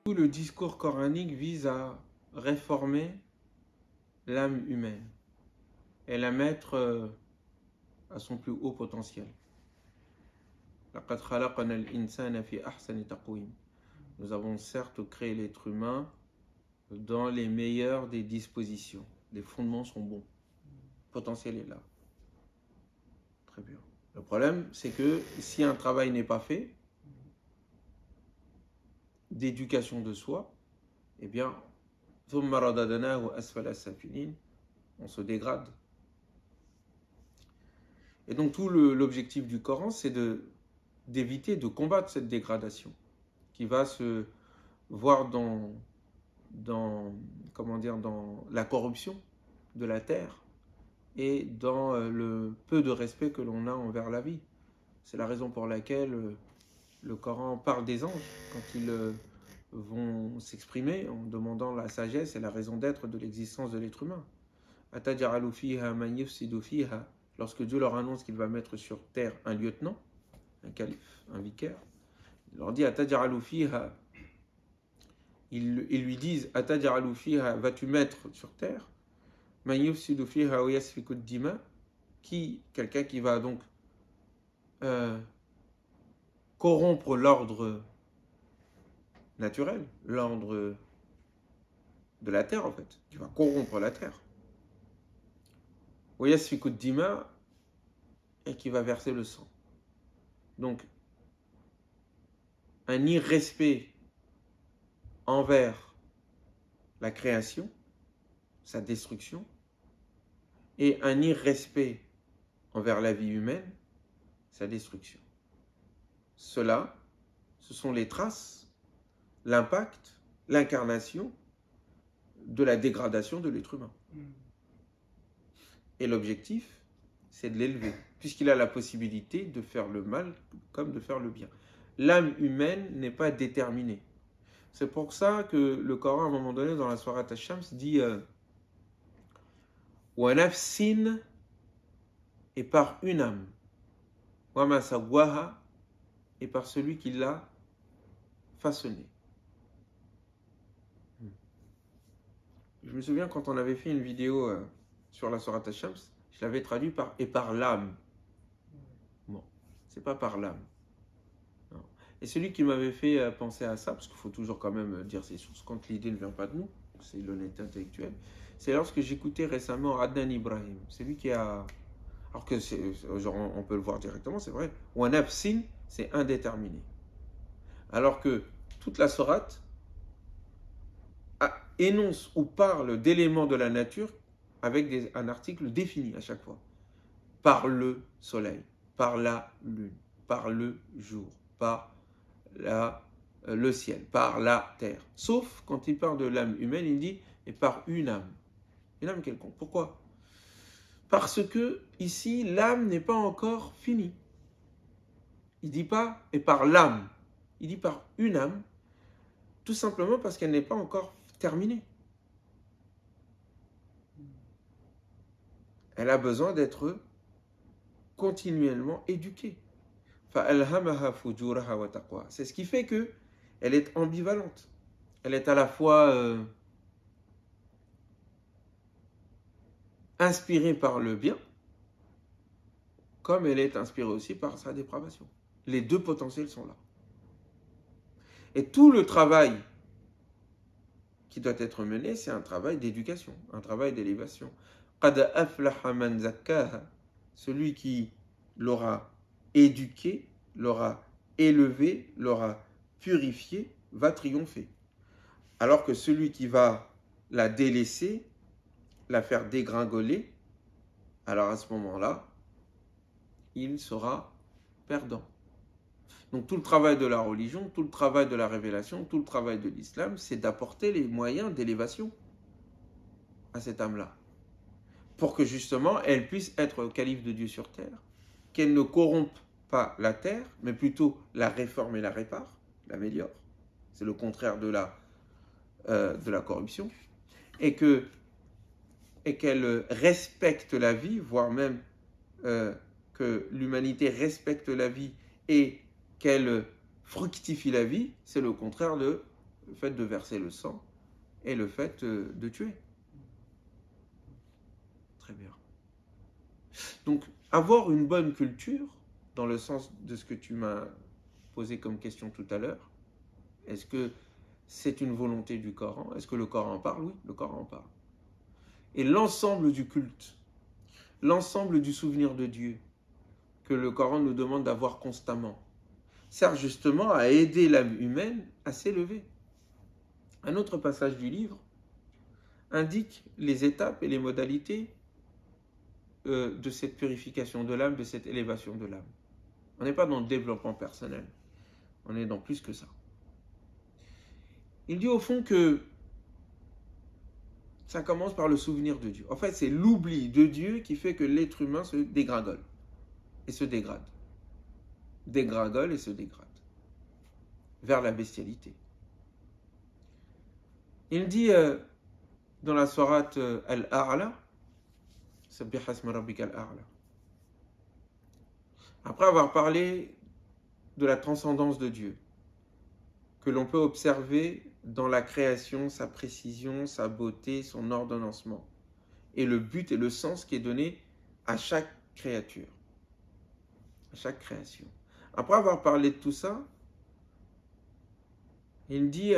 Tout le discours coranique vise à réformer l'âme humaine et la mettre à son plus haut potentiel. Nous avons certes créé l'être humain dans les meilleures des dispositions. Les fondements sont bons. Le potentiel est là. Très bien. Le problème, c'est que si un travail n'est pas fait, d'éducation de soi, eh bien, on se dégrade. Et donc tout l'objectif du Coran, c'est d'éviter de combattre cette dégradation qui va se voir dans la corruption de la terre et dans le peu de respect que l'on a envers la vie. C'est la raison pour laquelle le Coran parle des anges quand ils vont s'exprimer en demandant la sagesse et la raison d'être de l'existence de l'être humain. Lorsque Dieu leur annonce qu'il va mettre sur terre un lieutenant, un calife, un vicaire, il leur dit ils lui disent vas-tu mettre sur terre quelqu'un qui va donc corrompre l'ordre naturel, l'ordre de la terre en fait, qui va corrompre la terre. Et qui va verser le sang. Donc, un irrespect envers la création, sa destruction, et un irrespect envers la vie humaine, sa destruction. Cela, ce sont les traces, l'impact, l'incarnation de la dégradation de l'être humain. Et l'objectif, c'est de l'élever, puisqu'il a la possibilité de faire le mal comme de faire le bien. L'âme humaine n'est pas déterminée. C'est pour ça que le Coran, à un moment donné, dans la Sourate Ash-Shams, dit « Wa nafsin » et par une âme. « Wa ma sawwaha » et par celui qui l'a façonné. Je me souviens quand on avait fait une vidéo sur la Sourate Ash-Shams, je l'avais traduit par « et par l'âme ». Bon, c'est pas par l'âme. Non. Et celui qui m'avait fait penser à ça, parce qu'il faut toujours quand même dire ses sources quand l'idée ne vient pas de nous, c'est l'honnêteté intellectuelle, c'est lorsque j'écoutais récemment Adnan Ibrahim. C'est lui qui a... Alors que genre, on peut le voir directement, c'est vrai. Ou un absin, c'est indéterminé. Alors que toute la sourate énonce ou parle d'éléments de la nature avec un article défini à chaque fois. Par le soleil, par la lune, par le jour, par le ciel, par la terre. Sauf quand il parle de l'âme humaine, il dit et par une âme. Une âme quelconque. Pourquoi? Parce que ici, l'âme n'est pas encore finie. Il ne dit pas et par l'âme. Il dit par une âme, tout simplement parce qu'elle n'est pas encore terminée. Elle a besoin d'être continuellement éduquée. C'est ce qui fait que elle est ambivalente. Elle est à la fois inspirée par le bien, comme elle est inspirée aussi par sa dépravation. Les deux potentiels sont là. Et tout le travail qui doit être mené, c'est un travail d'éducation, un travail d'élévation. قَدْ أَفْلَحَ مَنْ زَكَّاهَا. Celui qui l'aura éduqué, l'aura élevé, l'aura purifié, va triompher. Alors que celui qui va la délaisser, la faire dégringoler, alors à ce moment-là, il sera perdant. Donc tout le travail de la religion, tout le travail de la révélation, tout le travail de l'islam, c'est d'apporter les moyens d'élévation à cette âme-là. Pour que justement, elle puisse être calife de Dieu sur terre, qu'elle ne corrompe pas la terre, mais plutôt la réforme et la répare, l'améliore. C'est le contraire de la corruption. Et qu'elle respecte la vie, voire même que l'humanité respecte la vie et qu'elle fructifie la vie, c'est le contraire de le fait de verser le sang et le fait de tuer. Très bien. Donc, avoir une bonne culture, dans le sens de ce que tu m'as posé comme question tout à l'heure, est-ce que c'est une volonté du Coran? Est-ce que le Coran en parle? Oui, le Coran en parle. Et l'ensemble du culte, l'ensemble du souvenir de Dieu que le Coran nous demande d'avoir constamment, sert justement à aider l'âme humaine à s'élever. Un autre passage du livre indique les étapes et les modalités de cette purification de l'âme, de cette élévation de l'âme. On n'est pas dans le développement personnel, on est dans plus que ça. Il dit au fond que ça commence par le souvenir de Dieu. En fait, c'est l'oubli de Dieu qui fait que l'être humain se dégringole et se dégrade. Dégringole et se dégrade vers la bestialité. Il dit dans la sourate Al-A'la, Sabbih asma rabbika al-A'la, après avoir parlé de la transcendance de Dieu, que l'on peut observer dans la création, sa précision, sa beauté, son ordonnancement, et le but et le sens qui est donné à chaque créature, à chaque création. Après avoir parlé de tout ça, il dit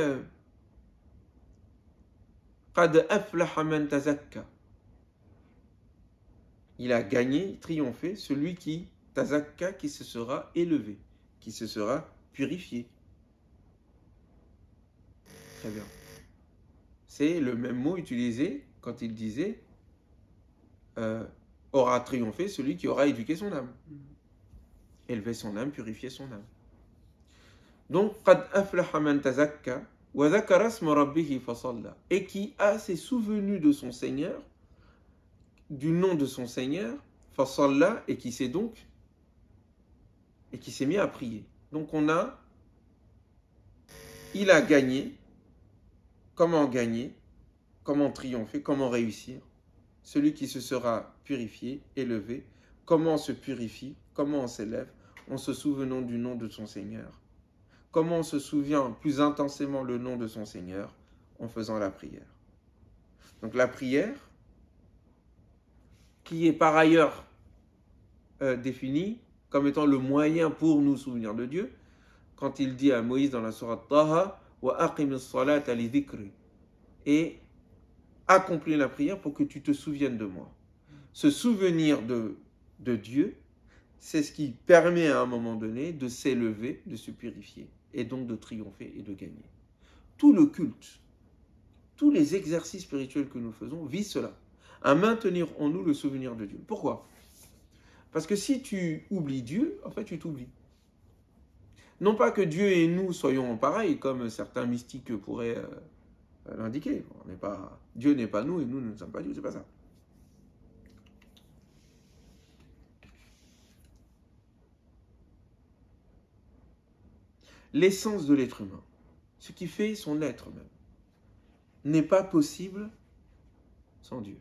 Qad aflaha man tazakka. Il a gagné, triomphé, celui qui tazakka, qui se sera élevé, qui se sera purifié. Très bien. C'est le même mot utilisé quand il disait aura triomphé celui qui aura éduqué son âme. Élevé son âme, purifié son âme. Donc, qad aflaha man tazakka wa dhakara isma rabbih fasalla. Et qui a ses souvenirs de son Seigneur, du nom de son Seigneur, fasalla, et qui s'est mis à prier. Donc il a gagné. Comment gagner? Comment triompher? Comment réussir? Celui qui se sera purifié, élevé. Comment on se purifie? Comment on s'élève? En se souvenant du nom de son Seigneur. Comment on se souvient plus intensément le nom de son Seigneur? En faisant la prière. Donc la prière, qui est par ailleurs définie comme étant le moyen pour nous souvenir de Dieu, quand il dit à Moïse dans la sourate Taha, wa aqimis salata li dhikri, et accomplis la prière pour que tu te souviennes de moi. Se souvenir de Dieu, c'est ce qui permet à un moment donné de s'élever, de se purifier, et donc de triompher et de gagner. Tout le culte, tous les exercices spirituels que nous faisons visent cela, à maintenir en nous le souvenir de Dieu. Pourquoi? Parce que si tu oublies Dieu, en fait tu t'oublies. Non pas que Dieu et nous soyons pareils, comme certains mystiques pourraient l'indiquer. Dieu n'est pas nous et nous ne sommes pas Dieu, c'est pas ça. L'essence de l'être humain, ce qui fait son être même, n'est pas possible sans Dieu.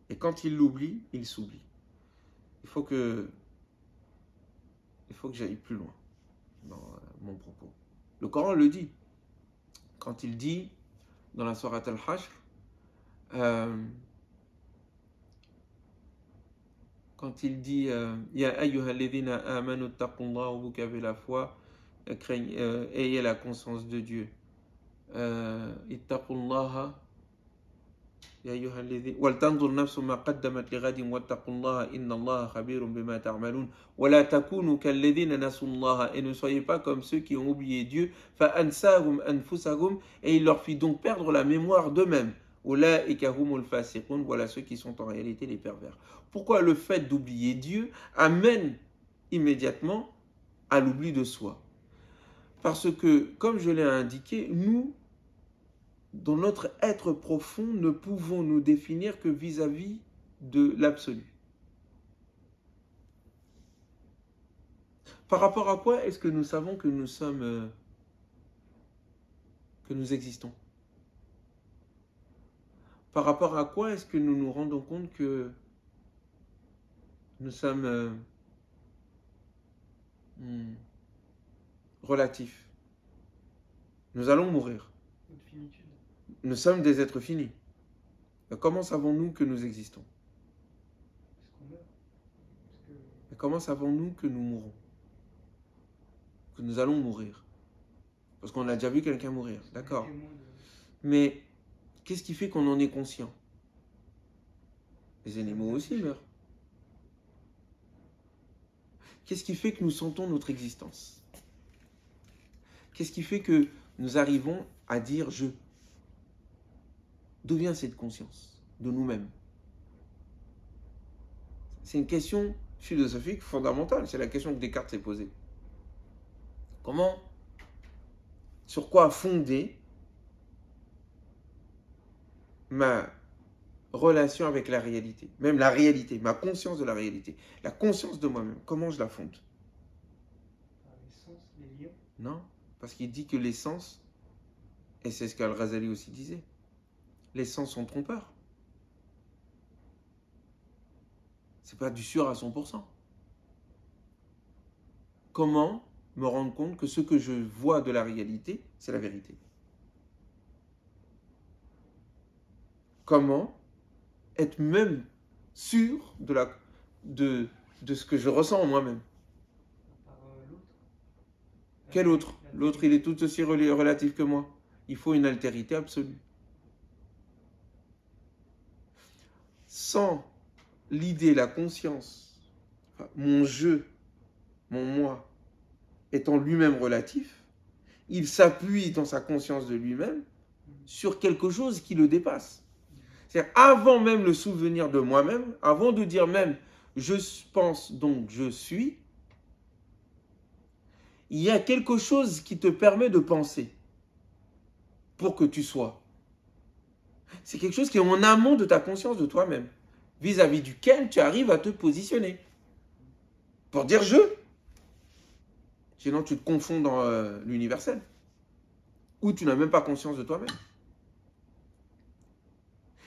Et quand il l'oublie, il s'oublie. Il faut que j'aille plus loin dans mon propos. Le Coran le dit. Quand il dit, dans la sourate Al-Hashr, quand il dit Ya ayyuhalladhina amanu taqullaha, vous qui avez la foi, ayez la conscience de Dieu. Ittaqullaha Ya ayyuhalladhina wal tanzur nafsu ma qaddamat lighadin wattaqullaha innallaha khabirun bima ta'malun wa la takunu kalladhina nasullaha, et ne soyez pas comme ceux qui ont oublié Dieu, fa ansahum anfusahum, et il leur fit donc perdre la mémoire d'eux-mêmes. Ulaika humul fasiqun, voilà ceux qui sont en réalité les pervers. Pourquoi le fait d'oublier Dieu amène immédiatement à l'oubli de soi? Parce que, comme je l'ai indiqué, nous, dans notre être profond, ne pouvons nous définir que vis-à-vis de l'absolu. Par rapport à quoi est-ce que nous savons que nous sommes, que nous existons? Par rapport à quoi est-ce que nous nous rendons compte que nous sommes relatifs? Nous allons mourir. Notre finitude. Nous sommes des êtres finis. Mais comment savons-nous que nous existons? Parce qu'on meurt. Parce que Mais comment savons-nous que nous mourrons? Que nous allons mourir? Parce qu'on a déjà vu quelqu'un mourir, d'accord. témoin de... Mais qu'est-ce qui fait qu'on en est conscient? Les animaux aussi meurent. Qu'est-ce qui fait que nous sentons notre existence? Qu'est-ce qui fait que nous arrivons à dire « je » D'où vient cette conscience de nous-mêmes? C'est une question philosophique fondamentale. C'est la question que Descartes s'est posée. Comment, sur quoi fonder ma relation avec la réalité? Même la réalité, ma conscience de la réalité. La conscience de moi-même, comment je la fonde? Par les sens, les liens. Non, parce qu'il dit que les sens, et c'est ce qu'Al-Ghazali aussi disait, les sens sont trompeurs. C'est pas du sûr à 100%. Comment me rendre compte que ce que je vois de la réalité, c'est la vérité? Comment être même sûr de ce que je ressens en moi-même? Par l'autre. Quel autre? L'autre, il est tout aussi relatif que moi. Il faut une altérité absolue. Sans l'idée, la conscience, enfin, mon je, mon moi, étant lui-même relatif, il s'appuie dans sa conscience de lui-même sur quelque chose qui le dépasse. C'est-à-dire, avant même le souvenir de moi-même, avant de dire même je pense donc je suis, il y a quelque chose qui te permet de penser pour que tu sois. C'est quelque chose qui est en amont de ta conscience de toi-même, vis-à-vis duquel tu arrives à te positionner. Pour dire je. Sinon, tu te confonds dans l'universel. Ou tu n'as même pas conscience de toi-même.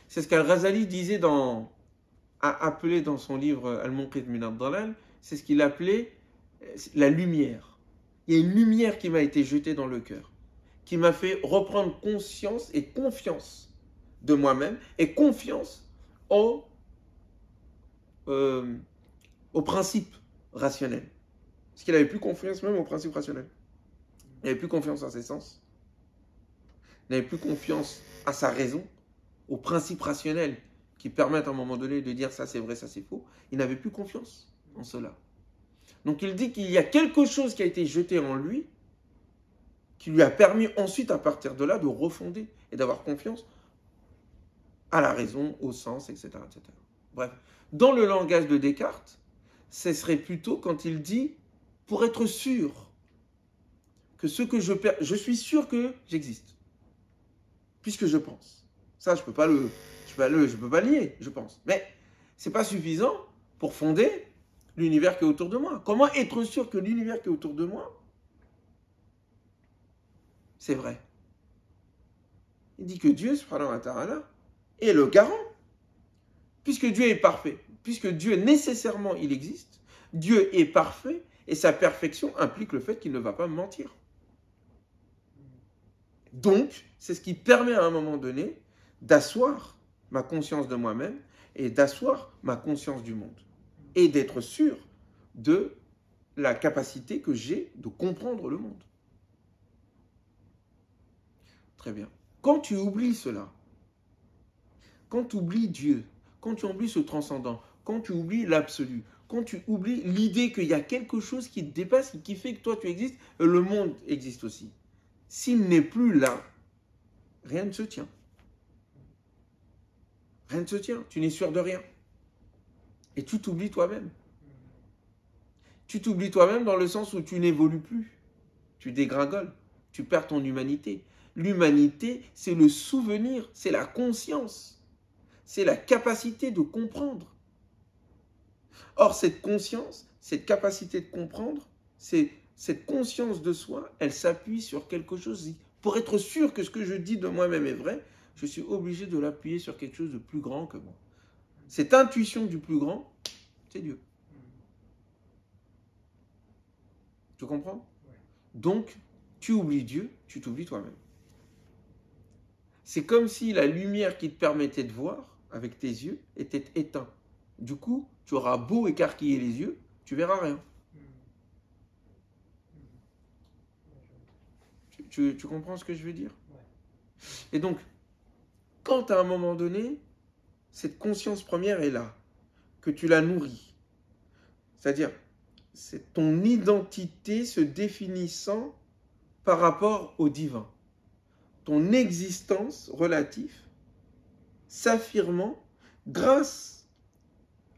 C'est ce qu'Al-Ghazali disait a appelé dans son livre Al-Munqidh min ad-Dalal, c'est ce qu'il appelait la lumière. Il y a une lumière qui m'a été jetée dans le cœur, qui m'a fait reprendre conscience et confiance de moi-même et confiance au principe rationnel. Parce qu'il n'avait plus confiance même au principe rationnel. Il n'avait plus confiance à ses sens. Il n'avait plus confiance à sa raison, aux principes rationnels qui permettent à un moment donné de dire ça c'est vrai, ça c'est faux. Il n'avait plus confiance en cela. Donc il dit qu'il y a quelque chose qui a été jeté en lui qui lui a permis ensuite à partir de là de refonder et d'avoir confiance à la raison, au sens, etc., etc. Bref, dans le langage de Descartes, ce serait plutôt quand il dit pour être sûr que ce que je suis sûr que j'existe, puisque je pense. Ça, je peux pas le nier, je pense. Mais c'est pas suffisant pour fonder l'univers qui est autour de moi. Comment être sûr que l'univers qui est autour de moi, c'est vrai? Il dit que Dieu, subhanahu wa ta'ala, est le garant. Puisque Dieu est parfait, puisque Dieu nécessairement il existe, Dieu est parfait et sa perfection implique le fait qu'il ne va pas mentir. Donc, c'est ce qui permet à un moment donné d'asseoir ma conscience de moi-même et d'asseoir ma conscience du monde. Et d'être sûr de la capacité que j'ai de comprendre le monde. Très bien. Quand tu oublies cela, quand tu oublies Dieu, quand tu oublies ce transcendant, quand tu oublies l'absolu, quand tu oublies l'idée qu'il y a quelque chose qui te dépasse et qui fait que toi tu existes, le monde existe aussi. S'il n'est plus là, rien ne se tient. Rien ne se tient. Tu n'es sûr de rien. Et tu t'oublies toi-même. Tu t'oublies toi-même dans le sens où tu n'évolues plus. Tu dégringoles. Tu perds ton humanité. L'humanité, c'est le souvenir, c'est la conscience. C'est la capacité de comprendre. Or, cette conscience, cette capacité de comprendre, cette conscience de soi, elle s'appuie sur quelque chose. Pour être sûr que ce que je dis de moi-même est vrai, je suis obligé de l'appuyer sur quelque chose de plus grand que moi. Cette intuition du plus grand, c'est Dieu. Tu comprends? Donc, tu oublies Dieu, tu t'oublies toi-même. C'est comme si la lumière qui te permettait de voir avec tes yeux était éteinte. Du coup, tu auras beau écarquiller les yeux, tu verras rien. Tu comprends ce que je veux dire? Et donc, quand à un moment donné, cette conscience première est là, que tu la nourris, c'est-à-dire, c'est ton identité se définissant par rapport au divin, ton existence relative s'affirmant grâce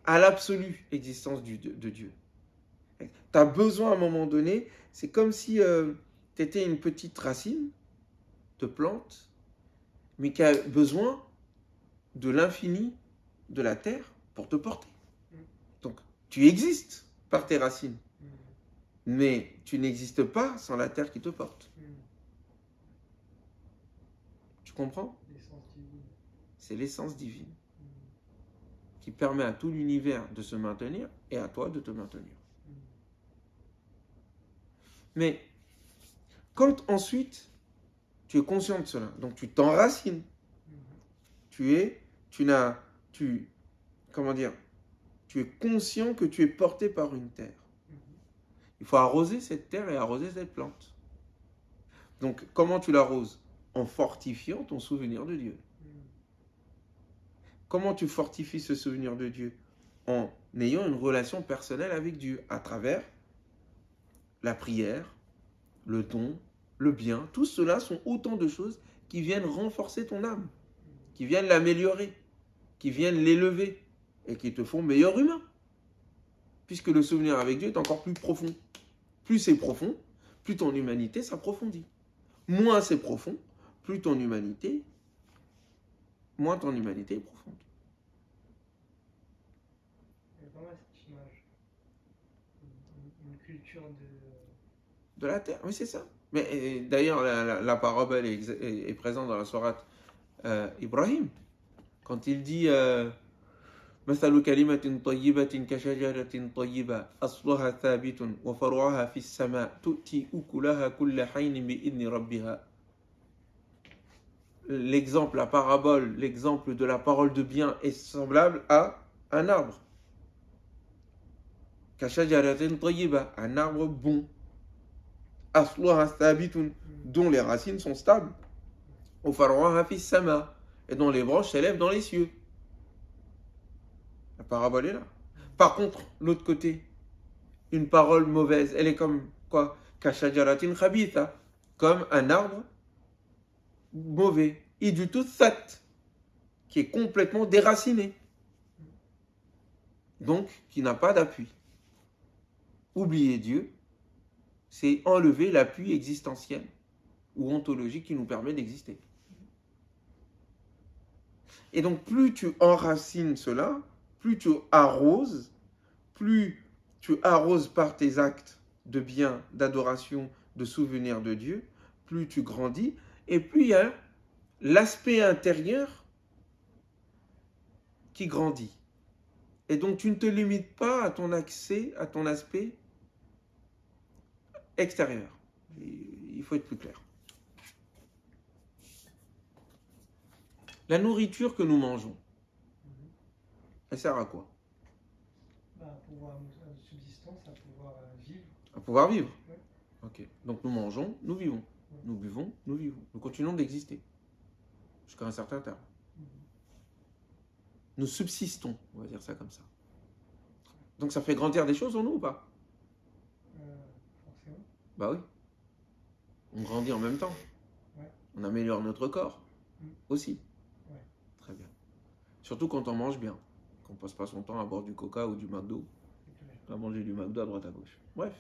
à l'absolue existence de Dieu. Tu as besoin à un moment donné, c'est comme si tu étais une petite racine de plante, mais qui a besoin de l'infini de la terre pour te porter. Donc, tu existes par tes racines, mais tu n'existes pas sans la terre qui te porte. Tu comprends? C'est l'essence divine qui permet à tout l'univers de se maintenir et à toi de te maintenir. Mais quand ensuite tu es conscient de cela, donc tu t'enracines, tu es conscient que tu es porté par une terre. Il faut arroser cette terre et arroser cette plante. Donc comment tu l'arroses? En fortifiant ton souvenir de Dieu. Comment tu fortifies ce souvenir de Dieu? En ayant une relation personnelle avec Dieu, à travers la prière, le don, le bien. Tout cela sont autant de choses qui viennent renforcer ton âme, qui viennent l'améliorer, qui viennent l'élever et qui te font meilleur humain. Puisque le souvenir avec Dieu est encore plus profond. Plus c'est profond, plus ton humanité s'approfondit. Moins c'est profond, plus ton humanité, moins ton humanité est profonde. Il y a pas mal cette image. Une culture de la terre, oui c'est ça. Mais d'ailleurs la parabole est présente dans la sourate Ibrahim. Quand il dit مثل كلمة طيبة كشجرة طيبة أصلها ثابت وفرعها في السماء تؤتي أكلها كل حين بإذن ربها. L'exemple, la parabole, l'exemple de la parole de bien est semblable à un arbre. كشجرة طيبة, un arbre bon. أصلها ثابت, dont les racines sont stables. وفرعها في السماء, et dont les branches s'élèvent dans les cieux. La parabole est là. Par contre, l'autre côté, une parole mauvaise, elle est comme quoi? Kashajaratin khabitha, comme un arbre mauvais. Et du tout sat, qui est complètement déraciné. Donc, qui n'a pas d'appui. Oublier Dieu, c'est enlever l'appui existentiel ou ontologique qui nous permet d'exister. Et donc, plus tu enracines cela, plus tu arroses par tes actes de bien, d'adoration, de souvenir de Dieu, plus tu grandis, et plus il y a l'aspect intérieur qui grandit. Et donc tu ne te limites pas à ton accès, à ton aspect extérieur. Il faut être plus clair. La nourriture que nous mangeons, elle sert à quoi? À pouvoir de subsistance, à pouvoir vivre. À pouvoir vivre. Oui. Ok. Donc nous mangeons, nous vivons. Oui. Nous buvons, nous vivons. Nous continuons d'exister. Jusqu'à un certain terme. Nous subsistons, on va dire ça comme ça. Donc ça fait grandir des choses en nous ou pas? Forcément. Bah oui. On grandit en même temps. Ouais. On améliore notre corps aussi. Ouais. Très bien. Surtout quand on mange bien. Qu'on ne passe pas son temps à boire du coca ou du McDo. À manger du McDo à droite à gauche. Bref.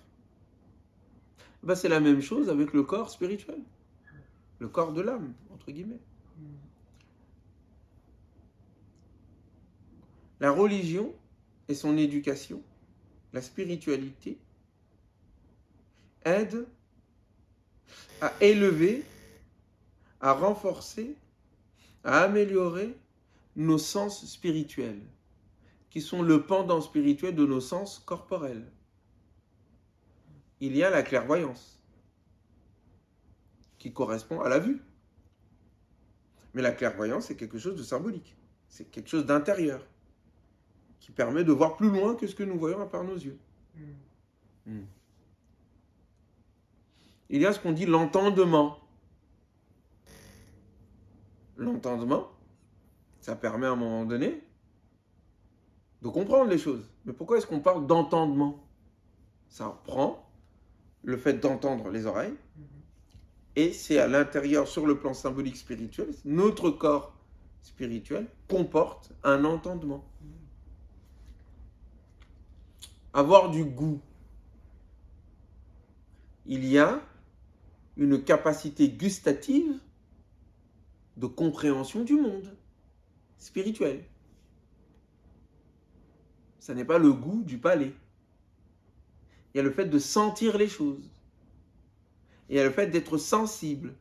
Bah, c'est la même chose avec le corps spirituel. Le corps de l'âme, entre guillemets. La religion et son éducation, la spiritualité, aident à élever, à renforcer, à améliorer nos sens spirituels, qui sont le pendant spirituel de nos sens corporels. Il y a la clairvoyance. qui correspond à la vue. Mais la clairvoyance, c'est quelque chose de symbolique. C'est quelque chose d'intérieur qui permet de voir plus loin que ce que nous voyons à part nos yeux. Il y a ce qu'on dit l'entendement. L'entendement, ça permet à un moment donné de comprendre les choses. Mais pourquoi est-ce qu'on parle d'entendement? Ça prend le fait d'entendre les oreilles, et c'est à l'intérieur, sur le plan symbolique spirituel, notre corps spirituel comporte un entendement. Avoir du goût. Il y a une capacité gustative de compréhension du monde spirituel. Ça n'est pas le goût du palais. Il y a le fait de sentir les choses. Il y a le fait d'être sensible.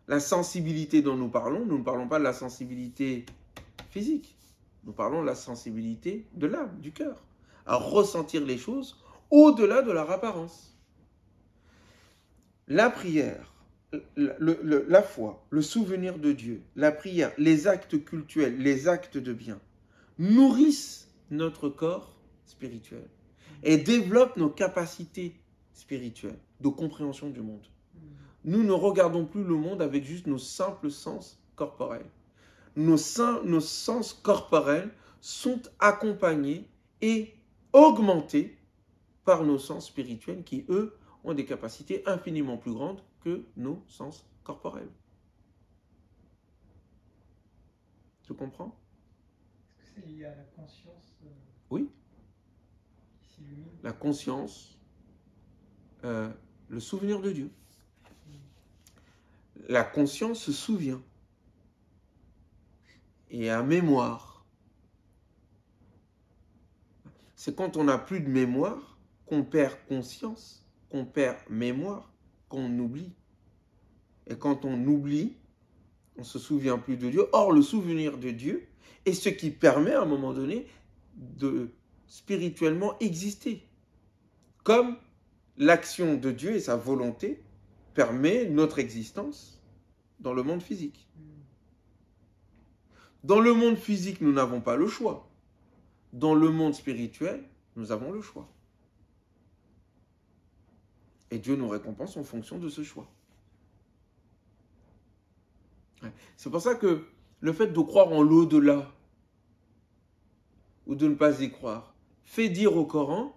La sensibilité dont nous ne parlons pas de la sensibilité physique. Nous parlons de la sensibilité de l'âme, du cœur, à ressentir les choses au-delà de leur apparence. La prière, la foi, le souvenir de Dieu, la prière, les actes cultuels, les actes de bien, nourrissent notre corps spirituel et développent nos capacités spirituelles de compréhension du monde. Nous ne regardons plus le monde avec juste nos simples sens corporels. Nos sens corporels sont accompagnés et augmentés par nos sens spirituels qui, eux, ont des capacités infiniment plus grandes que nos sens corporels. Tu comprends? Est-ce que c'est lié à la conscience Oui. Qui s'illumine? La conscience, le souvenir de Dieu. La conscience se souvient. Et a mémoire. C'est quand on n'a plus de mémoire qu'on perd conscience, qu'on perd mémoire, qu'on oublie. Et quand on oublie, on ne se souvient plus de Dieu. Or, le souvenir de Dieu est ce qui permet à un moment donné de spirituellement exister. Comme l'action de Dieu et sa volonté permet notre existence dans le monde physique. Dans le monde physique, nous n'avons pas le choix. Dans le monde spirituel, nous avons le choix. Et Dieu nous récompense en fonction de ce choix. C'est pour ça que le fait de croire en l'au-delà ou de ne pas y croire fait dire au Coran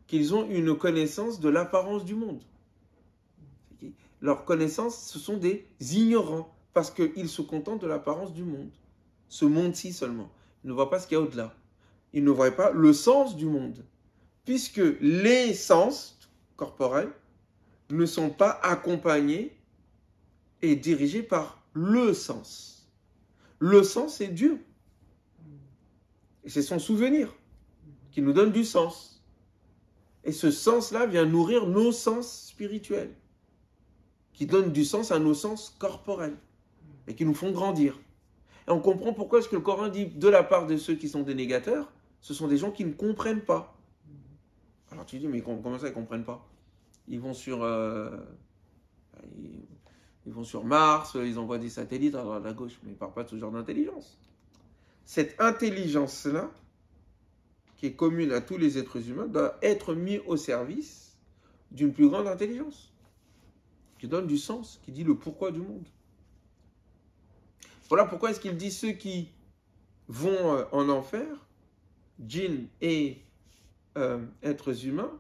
qu'ils ont une connaissance de l'apparence du monde. Leur connaissance, ce sont des ignorants parce qu'ils se contentent de l'apparence du monde. Ce monde-ci seulement. Ils ne voient pas ce qu'il y a au-delà. Ils ne voient pas le sens du monde. Puisque les sens corporels ne sont pas accompagnés et dirigés par le sens. Le sens, c'est Dieu. Et c'est son souvenir qui nous donne du sens. Et ce sens-là vient nourrir nos sens spirituels, qui donnent du sens à nos sens corporels et qui nous font grandir. Et on comprend pourquoi est-ce que le Coran dit de la part de ceux qui sont des négateurs, ce sont des gens qui ne comprennent pas. Alors tu dis, mais comment ça ils ne comprennent pas? Ils vont sur Mars, ils envoient des satellites à droite à gauche, mais ils ne parlent pas de ce genre d'intelligence. Cette intelligence-là, qui est commune à tous les êtres humains, doit être mise au service d'une plus grande intelligence, qui donne du sens, qui dit le pourquoi du monde. Voilà pourquoi est-ce qu'il dit ceux qui vont en enfer, djinns et êtres humains,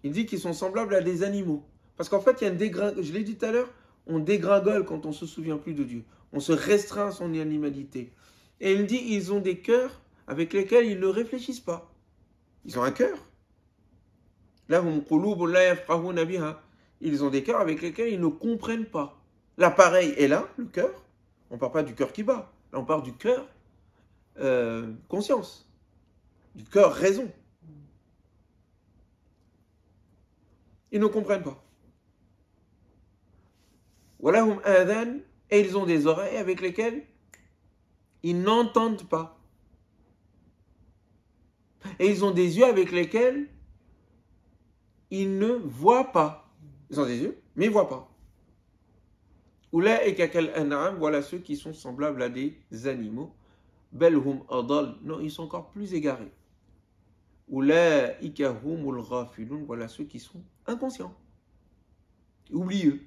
il dit qu'ils sont semblables à des animaux. Parce qu'en fait, il y a je l'ai dit tout à l'heure, on dégringole quand on ne se souvient plus de Dieu. On se restreint à son animalité. Et il dit, ils ont des cœurs avec lesquels ils ne réfléchissent pas. Ils ont un cœur. Ils ont des cœurs avec lesquels ils ne comprennent pas. L'appareil est là, le cœur. On ne parle pas du cœur qui bat. Là, on parle du cœur conscience. Du cœur raison. Ils ne comprennent pas. Et ils ont des oreilles avec lesquelles ils n'entendent pas. Et ils ont des yeux avec lesquels ils ne voient pas. Ils ont des yeux, Mais ils ne voient pas. Oulaïka kal an'am, voilà ceux qui sont semblables à des animaux. Belhum adal, non, ils sont encore plus égarés. Oulaïka humul ghafilun, voilà ceux qui sont inconscients, oublieux.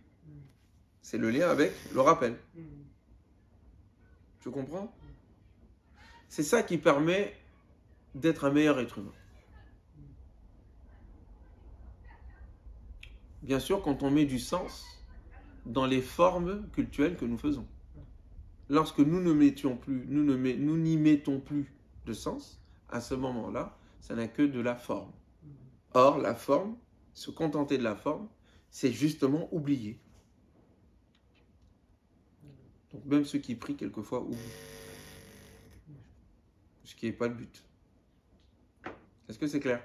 C'est le lien avec le rappel. Tu comprends? C'est ça qui permet d'être un meilleur être humain. Bien sûr, quand on met du sens dans les formes cultuelles que nous faisons. Lorsque nous ne mettions plus, nous n'y mettons plus de sens, à ce moment-là, ça n'a que de la forme. Or, la forme, se contenter de la forme, c'est justement oublier. Donc même ceux qui prient quelquefois oublient. Ce qui n'est pas le but. Est-ce que c'est clair?